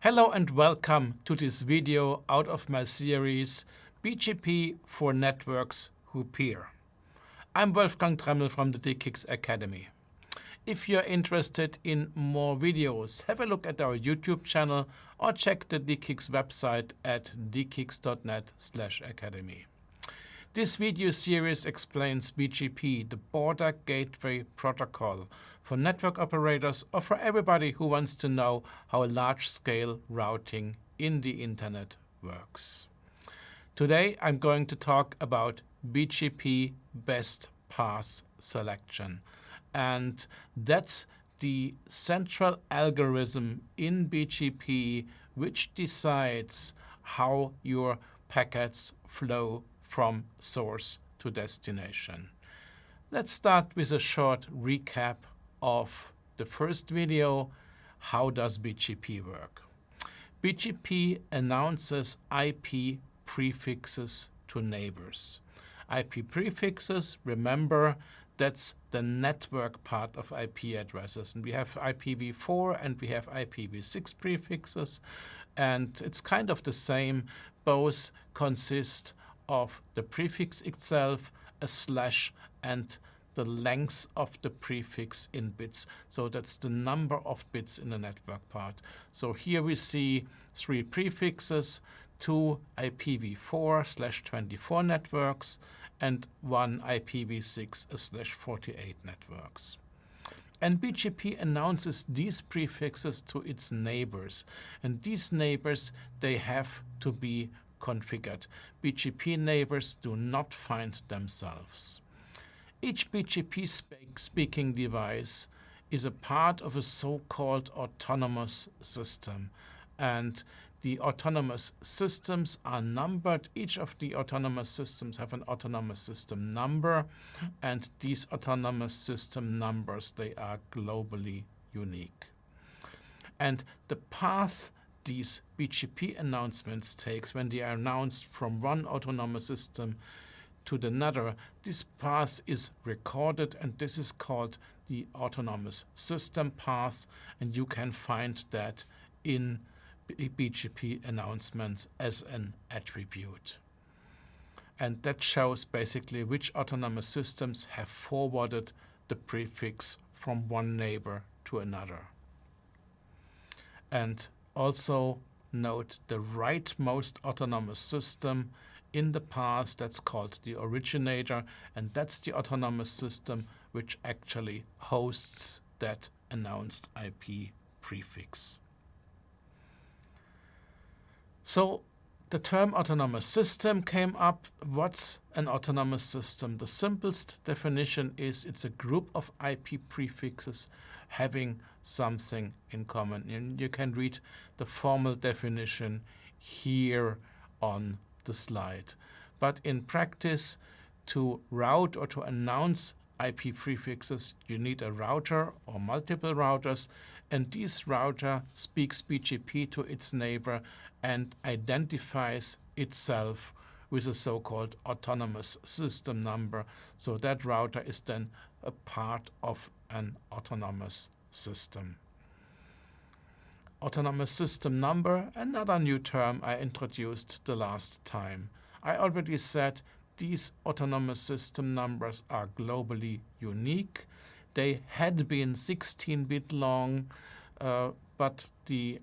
Hello and welcome to this video out of my series BGP for Networks Who Peer. I'm Wolfgang Tremmel from the DE-CIX Academy. If you're interested in more videos, have a look at our YouTube channel or check the DE-CIX website at decix.net/academy. This video series explains BGP, the Border Gateway Protocol, for network operators or for everybody who wants to know how large-scale routing in the Internet works. Today I'm going to talk about BGP Best Path Selection, and that's the central algorithm in BGP which decides how your packets flow from source to destination. Let's start with a short recap of the first video. How does BGP work? BGP announces IP prefixes to neighbors. IP prefixes, remember, that's the network part of IP addresses. And we have IPv4 and we have IPv6 prefixes, and it's kind of the same. Both consist of the prefix itself, a slash, and the length of the prefix in bits. So that's the number of bits in the network part. So here we see 3 prefixes, 2 IPv4/24 networks, and 1 IPv6/48 networks. And BGP announces these prefixes to its neighbors. And these neighbors, they have to be configured. BGP neighbors do not find themselves. Each BGP speaking device is a part of a so-called autonomous system, and the autonomous systems are numbered. Each of the autonomous systems have an autonomous system number, and these autonomous system numbers, they are globally unique. And the path these BGP announcements takes when they are announced from one autonomous system to another, this path is recorded, and this is called the autonomous system path, and you can find that in BGP announcements as an attribute. And that shows basically which autonomous systems have forwarded the prefix from one neighbor to another. And also note the rightmost autonomous system in the path, that's called the originator, and that's the autonomous system which actually hosts that announced IP prefix. So the term autonomous system came up. What's an autonomous system? The simplest definition is it's a group of IP prefixes having something in common. And you can read the formal definition here on the slide. But in practice, to route or to announce IP prefixes, you need a router or multiple routers, and this router speaks BGP to its neighbor and identifies itself with a so-called autonomous system number. So that router is then a part of an autonomous system. Autonomous system number, another new term I introduced the last time. I already said these autonomous system numbers are globally unique. They had been 16-bit long, but the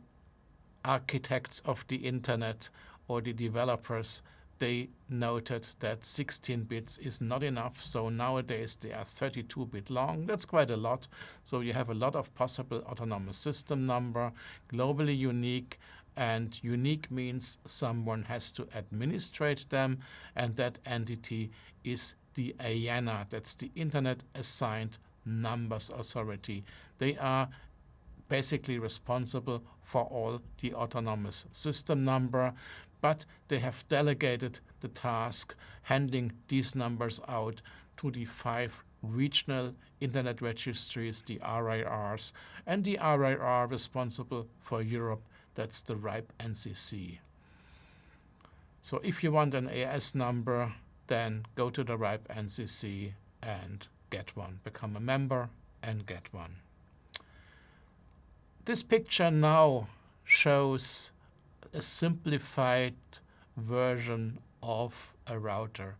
architects of the Internet or the developers, they noted that 16 bits is not enough, so nowadays they are 32-bit long. That's quite a lot. So you have a lot of possible autonomous system number, globally unique, and unique means someone has to administrate them, and that entity is the IANA, that's the Internet Assigned Numbers Authority. They are basically responsible for all the autonomous system number, but they have delegated the task handing these numbers out to the 5 regional Internet registries, the RIRs, and the RIR responsible for Europe, that's the RIPE NCC. So if you want an AS number, then go to the RIPE NCC and get one. Become a member and get one. This picture now shows a simplified version of a router.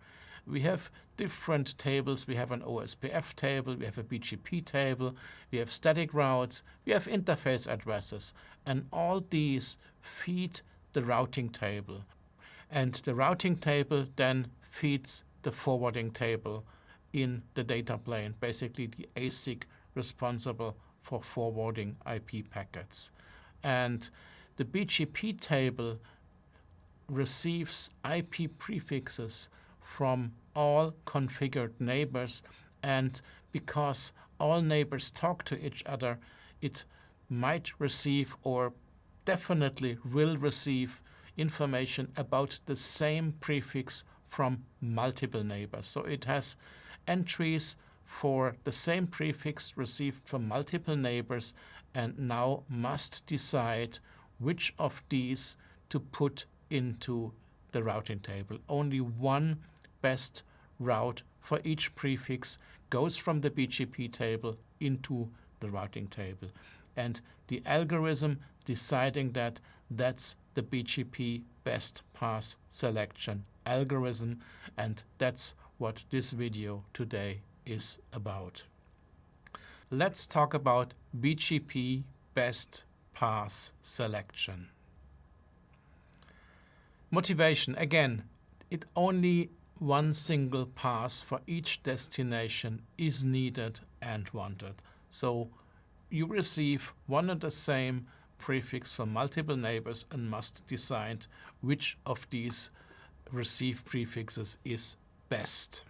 We have different tables. We have an OSPF table, we have a BGP table, we have static routes, we have interface addresses, and all these feed the routing table. And the routing table then feeds the forwarding table in the data plane, basically the ASIC responsible for forwarding IP packets. And the BGP table receives IP prefixes from all configured neighbors, and because all neighbors talk to each other, it might receive or definitely will receive information about the same prefix from multiple neighbors. So it has entries for the same prefix received from multiple neighbors, and now must decide which of these to put into the routing table. Only one best route for each prefix goes from the BGP table into the routing table. And the algorithm deciding that, that's the BGP Best Path Selection algorithm, and that's what this video today is about. Let's talk about BGP Best Path Selection. Motivation, again, it only one single path for each destination is needed and wanted. So you receive one and the same prefix from multiple neighbors and must decide which of these received prefixes is best.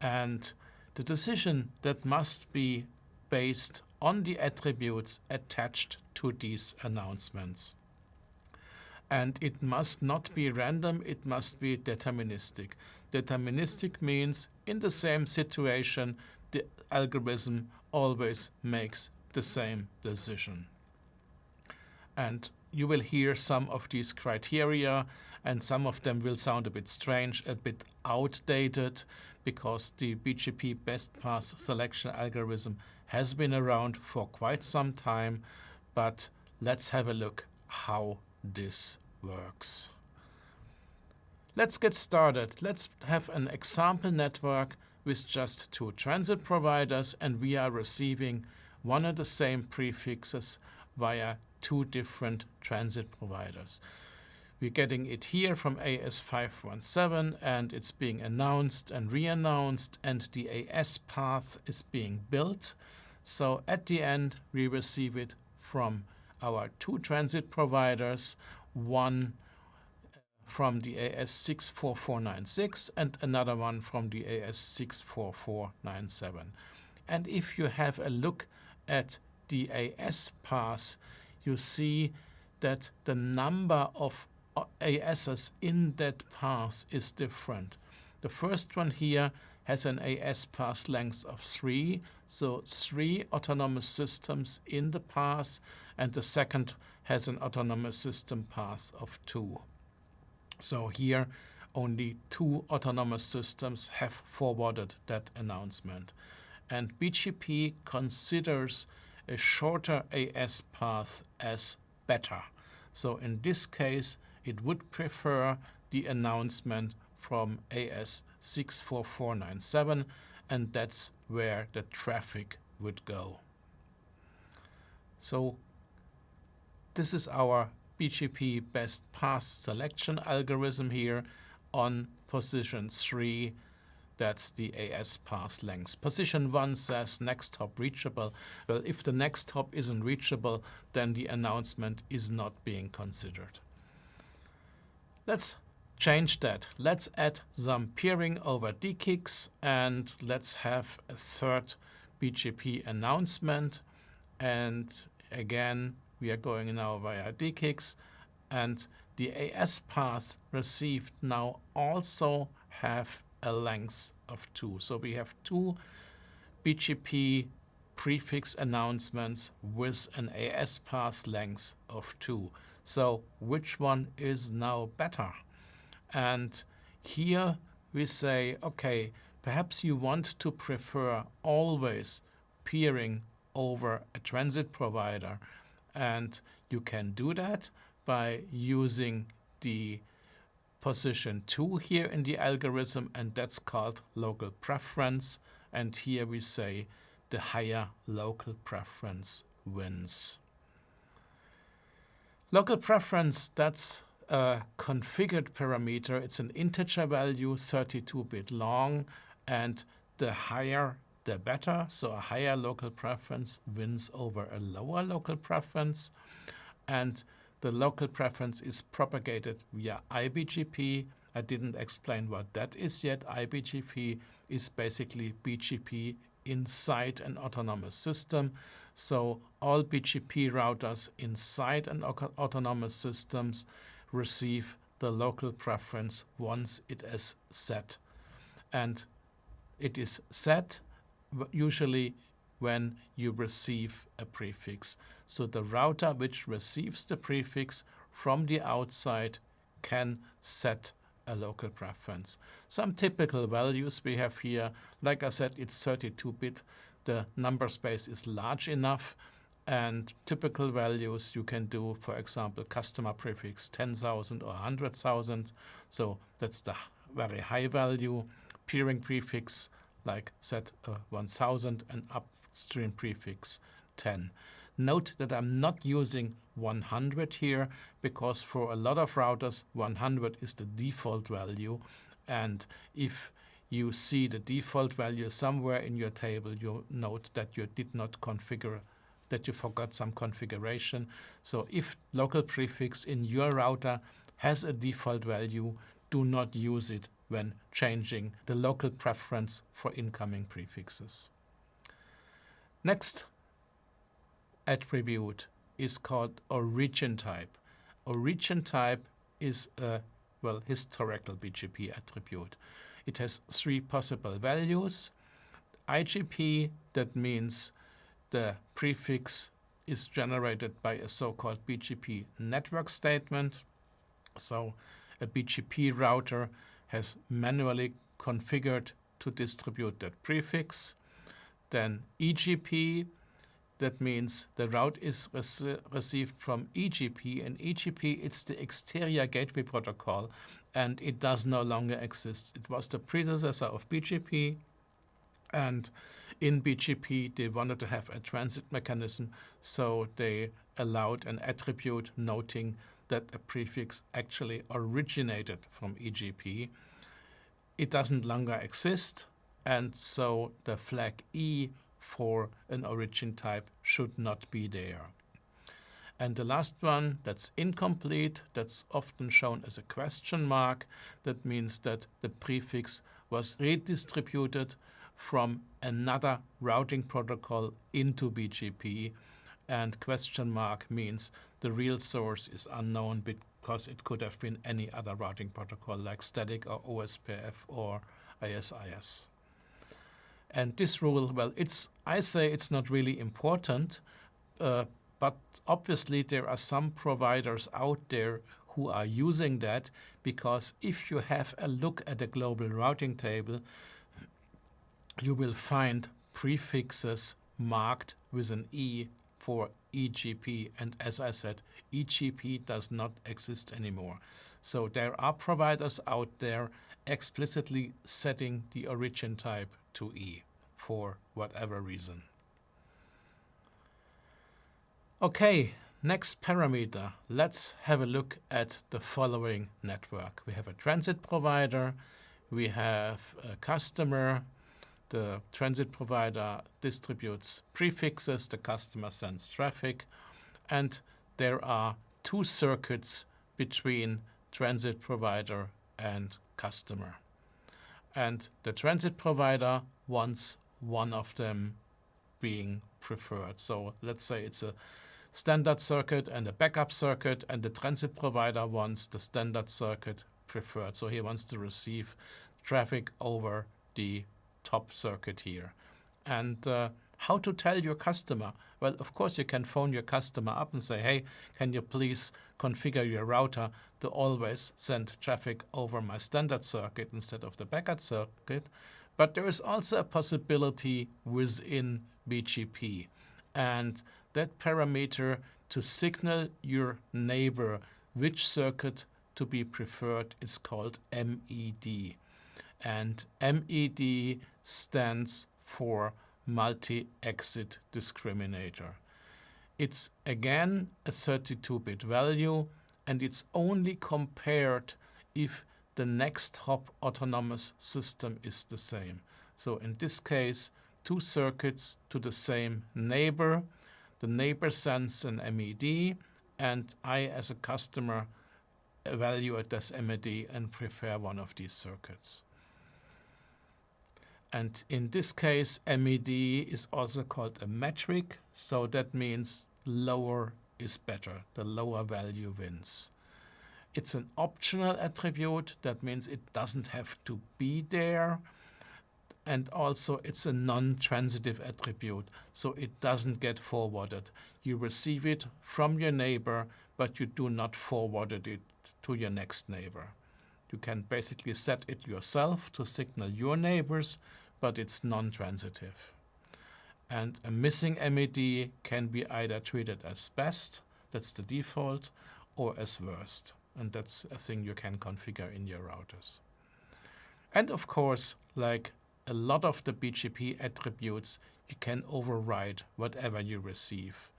And the decision that must be based on the attributes attached to these announcements. And it must not be random, it must be deterministic. Deterministic means in the same situation, the algorithm always makes the same decision. And you will hear some of these criteria, and some of them will sound a bit strange, a bit outdated, because the BGP Best Path Selection algorithm has been around for quite some time. But let's have a look how this works. Let's get started. Let's have an example network with just two transit providers, and we are receiving one and the same prefixes via two different transit providers. We're getting it here from AS517, and it's being announced and re-announced, and the AS path is being built. So at the end, we receive it from our two transit providers, one from the AS64496 and another one from the AS64497. And if you have a look at the AS path, you see that the number of ASs in that path is different. The first one here has an AS path length of 3, so 3 autonomous systems in the path, and the second has an autonomous system path of 2. So here only 2 autonomous systems have forwarded that announcement. And BGP considers a shorter AS path as better. So in this case, it would prefer the announcement from AS64497, and that's where the traffic would go. So this is our BGP Best Path Selection algorithm here on position 3. That's the AS path length. Position 1 says next hop reachable. Well, if the next hop isn't reachable, then the announcement is not being considered. Let's change that. Let's add some peering over DE-CIX, and let's have a third BGP announcement. And again, we are going now via DE-CIX, and the AS path received now also have a length of 2. So we have 2 BGP prefix announcements with an AS path length of 2. So which one is now better? And here we say, okay, perhaps you want to prefer always peering over a transit provider, And you can do that by using the position 2 here in the algorithm, and that's called local preference. And here we say the higher local preference wins. Local preference, that's a configured parameter. It's an integer value, 32-bit long, and the higher the better. So a higher local preference wins over a lower local preference. And the local preference is propagated via IBGP. I didn't explain what that is yet. IBGP is basically BGP inside an autonomous system. So all BGP routers inside an autonomous systems receive the local preference once it is set. And it is set usually when you receive a prefix. So the router which receives the prefix from the outside can set a local preference. Some typical values we have here, like I said, it's 32-bit. The number space is large enough, and typical values you can do, for example, customer prefix 10,000 or 100,000. So that's the very high value. Peering prefix, like set 1,000, and upstream prefix 10. Note that I'm not using 100 here, because for a lot of routers 100 is the default value, and if you see the default value somewhere in your table, you'll note that you did not configure, that you forgot some configuration. So if local prefix in your router has a default value, do not use it when changing the local preference for incoming prefixes. Next attribute is called origin type. Origin type is a, well, historical BGP attribute. It has 3 possible values. IGP, that means the prefix is generated by a so-called BGP network statement. So a BGP router has manually configured to distribute that prefix. Then EGP, that means the route is received from EGP, and EGP, it's the exterior gateway protocol, and it does no longer exist. It was the predecessor of BGP, and in BGP they wanted to have a transit mechanism, so they allowed an attribute noting that a prefix actually originated from EGP. It doesn't longer exist, and so the flag E for an origin type should not be there. And the last one, that's incomplete, that's often shown as a question mark. That means that the prefix was redistributed from another routing protocol into BGP, and question mark means the real source is unknown because it could have been any other routing protocol like static or OSPF or ISIS. And this rule, well, I say it's not really important, but obviously there are some providers out there who are using that, because if you have a look at the global routing table, you will find prefixes marked with an E for EGP, and as I said, EGP does not exist anymore. So there are providers out there explicitly setting the origin type to E for whatever reason. Okay, next parameter. Let's have a look at the following network. We have a transit provider, we have a customer. The transit provider distributes prefixes, the customer sends traffic, and there are 2 circuits between transit provider and customer. And the transit provider wants one of them being preferred. So let's say it's a standard circuit and a backup circuit, and the transit provider wants the standard circuit preferred. So he wants to receive traffic over the top circuit here. And how to tell your customer? Well, of course you can phone your customer up and say, hey, can you please configure your router to always send traffic over my standard circuit instead of the backup circuit? But there is also a possibility within BGP, and that parameter to signal your neighbor which circuit to be preferred is called MED. And MED stands for multi-exit discriminator. It's again a 32-bit value, and it's only compared if the next hop autonomous system is the same. So in this case, two circuits to the same neighbor. The neighbor sends an MED, and I as a customer evaluate this MED and prefer one of these circuits. And in this case, MED is also called a metric, so that means lower is better. The lower value wins. It's an optional attribute. That means it doesn't have to be there. And also it's a non-transitive attribute, so it doesn't get forwarded. You receive it from your neighbor, but you do not forward it to your next neighbor. You can basically set it yourself to signal your neighbors, but it's non-transitive. And a missing MED can be either treated as best, that's the default, or as worst. And that's a thing you can configure in your routers. And of course, like a lot of the BGP attributes, you can override whatever you receive.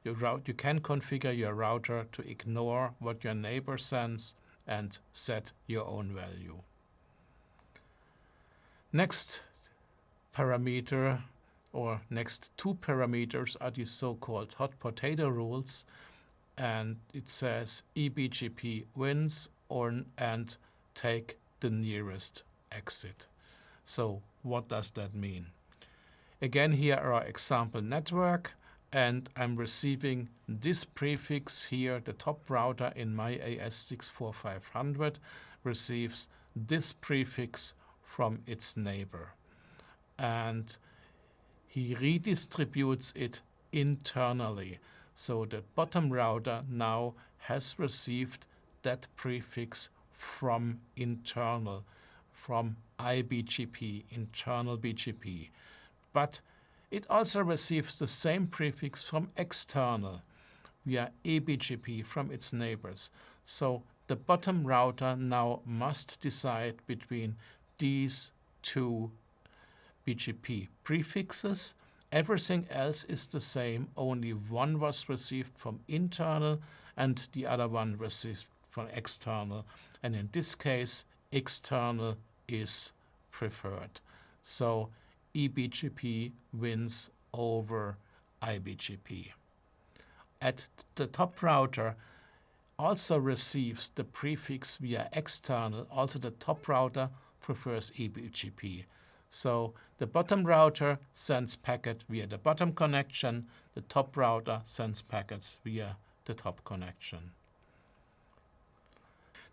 You can configure your router to ignore what your neighbor sends and set your own value. Next parameter, or next two parameters, are the so-called hot potato rules, and it says eBGP wins and take the nearest exit. So what does that mean? Again, here are our example network, and I'm receiving this prefix here. The top router in my AS64500 receives this prefix from its neighbor, and he redistributes it internally. So the bottom router now has received that prefix from internal, from iBGP, internal BGP. But it also receives the same prefix from external via eBGP from its neighbors. So the bottom router now must decide between these two BGP prefixes. Everything else is the same, only one was received from internal and the other one received from external. And in this case, external is preferred. So eBGP wins over iBGP. At the top router also receives the prefix via external. Also the top router prefers eBGP. So the bottom router sends packet via the bottom connection. The top router sends packets via the top connection.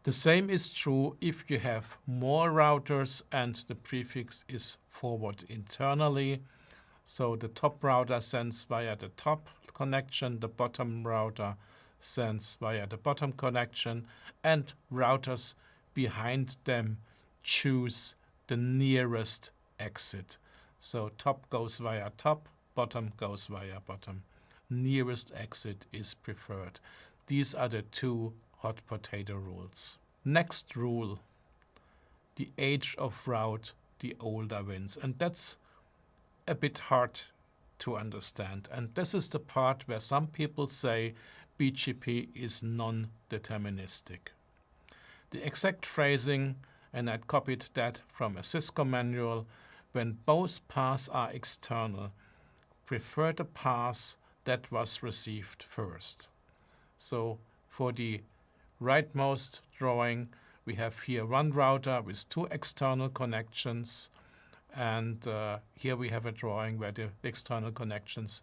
The same is true if you have more routers and the prefix is forwarded internally. So the top router sends via the top connection, the bottom router sends via the bottom connection, and routers behind them choose the nearest exit. So top goes via top, bottom goes via bottom. Nearest exit is preferred. These are the two hot potato rules. Next rule, the age of route, the older wins. And that's a bit hard to understand. And this is the part where some people say BGP is non-deterministic. The exact phrasing, and I copied that from a Cisco manual, when both paths are external, prefer the path that was received first. So for the rightmost drawing, we have here one router with two external connections, and here we have a drawing where the external connections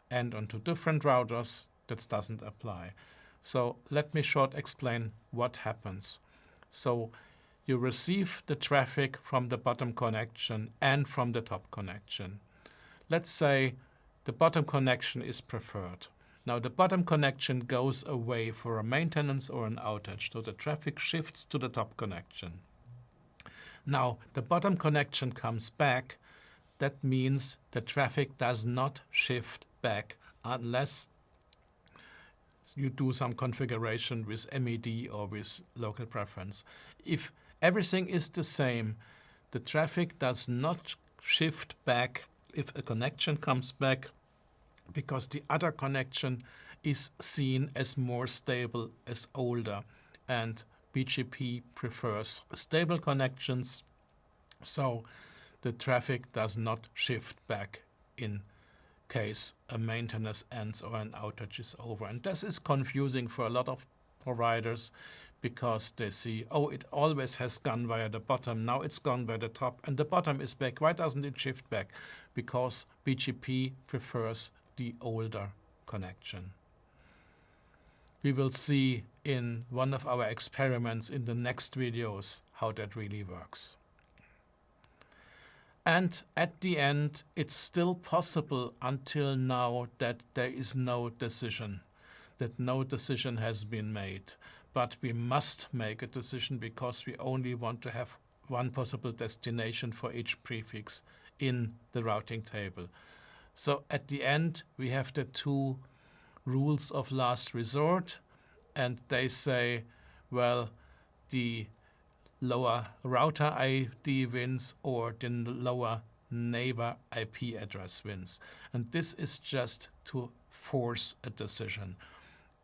end onto different routers. That doesn't apply. So let me short explain what happens. So you receive the traffic from the bottom connection and from the top connection. Let's say the bottom connection is preferred. Now the bottom connection goes away for a maintenance or an outage, so the traffic shifts to the top connection. Now the bottom connection comes back. That means the traffic does not shift back unless you do some configuration with MED or with local preference. If everything is the same, the traffic does not shift back if a connection comes back, because the other connection is seen as more stable, as older, and BGP prefers stable connections, so the traffic does not shift back in case a maintenance ends or an outage is over. And this is confusing for a lot of providers, because they see, oh, it always has gone via the bottom, now it's gone by the top, and the bottom is back. Why doesn't it shift back? Because BGP prefers the older connection. We will see in one of our experiments in the next videos how that really works. And at the end, it's still possible until now that there is no decision, that no decision has been made. But we must make a decision, because we only want to have one possible destination for each prefix in the routing table. So at the end, we have the two rules of last resort, and they say, well, the lower router ID wins or the lower neighbor IP address wins. And this is just to force a decision.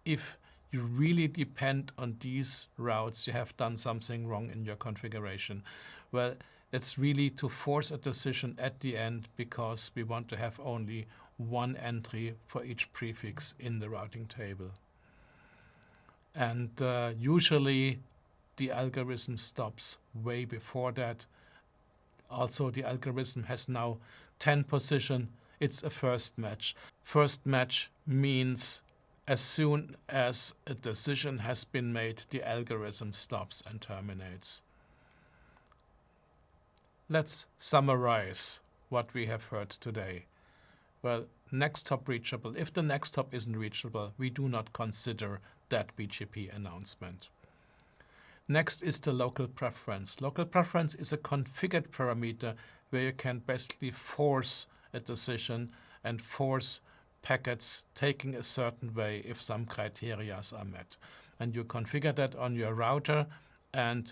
If you really depend on these routes, you have done something wrong in your configuration. Well, it's really to force a decision at the end, because we want to have only one entry for each prefix in the routing table. And usually the algorithm stops way before that. Also, the algorithm has now 10 position. It's a first match. First match means as soon as a decision has been made, the algorithm stops and terminates. Let's summarize what we have heard today. Well, next hop reachable. If the next hop isn't reachable, we do not consider that BGP announcement. Next is the local preference. Local preference is a configured parameter where you can basically force a decision and force packets taking a certain way if some criteria are met. And you configure that on your router, and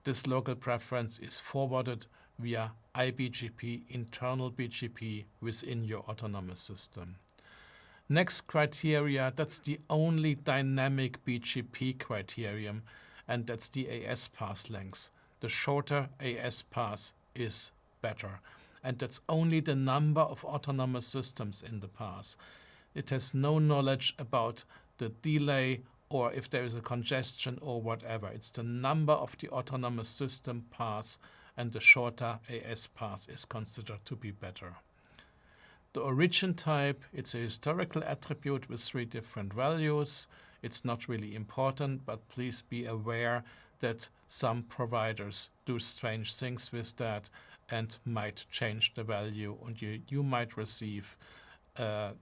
this local preference is forwarded via iBGP, internal BGP within your autonomous system. Next criteria, that's the only dynamic BGP criterion, and that's the AS path length. The shorter AS path is better. And that's only the number of autonomous systems in the path. It has no knowledge about the delay or if there is a congestion or whatever. It's the number of the autonomous system paths, and the shorter AS path is considered to be better. The origin type, it's a historical attribute with 3 different values. It's not really important, but please be aware that some providers do strange things with that and might change the value, and you might receive a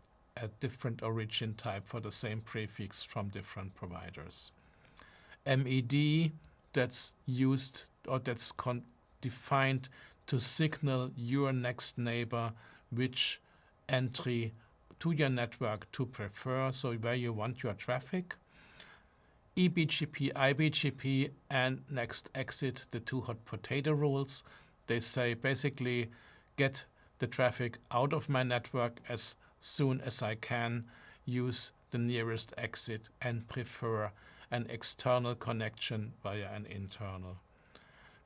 different origin type for the same prefix from different providers. MED, that's used or that's defined to signal your next neighbor which entry to your network to prefer, so where you want your traffic. eBGP, iBGP, and next exit, the 2 hot potato rules. They say basically get the traffic out of my network as soon as I can, use the nearest exit, and prefer an external connection via an internal.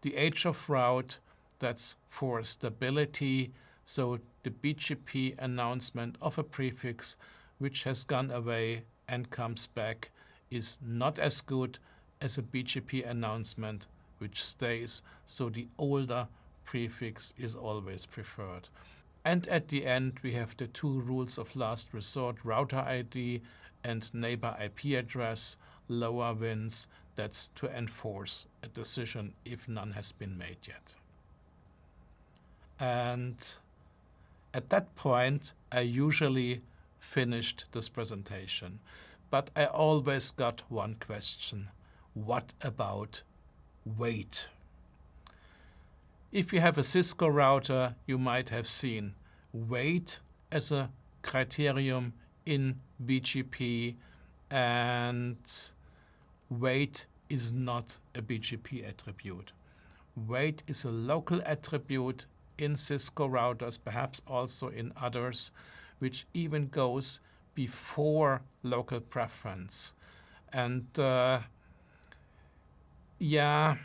The age of route, that's for stability, so the BGP announcement of a prefix which has gone away and comes back is not as good as a BGP announcement which stays, so the older prefix is always preferred. And at the end, we have the 2 rules of last resort, router ID and neighbor IP address, lower wins. That's to enforce a decision if none has been made yet. And at that point, I usually finished this presentation, but I always got one question. What about weight? If you have a Cisco router, you might have seen weight as a criterion in BGP, and weight is not a BGP attribute. Weight is a local attribute in Cisco routers, perhaps also in others, which even goes before local preference. And yeah,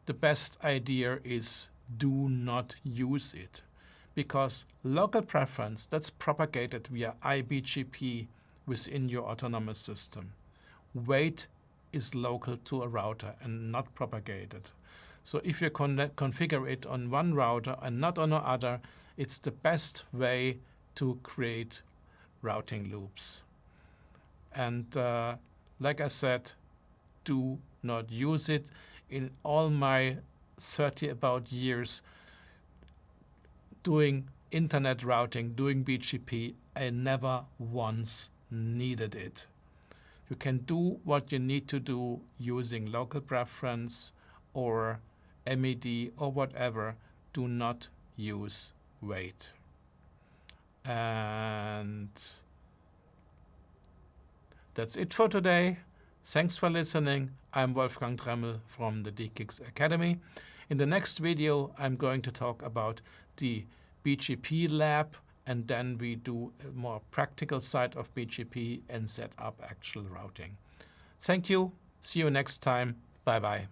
the best idea is do not use it, because local preference, that's propagated via iBGP within your autonomous system. Weight is local to a router and not propagated. So if you configure it on one router and not on another, it's the best way to create routing loops. And like I said, do not use it. In all my 30 about years doing internet routing, doing BGP, I never once needed it. You can do what you need to do using local preference or MED or whatever. Do not use weight. And that's it for today. Thanks for listening. I'm Wolfgang Tremmel from the DE-CIX Academy. In the next video, I'm going to talk about the BGP lab, and then we do a more practical side of BGP and set up actual routing. Thank you. See you next time. Bye-bye.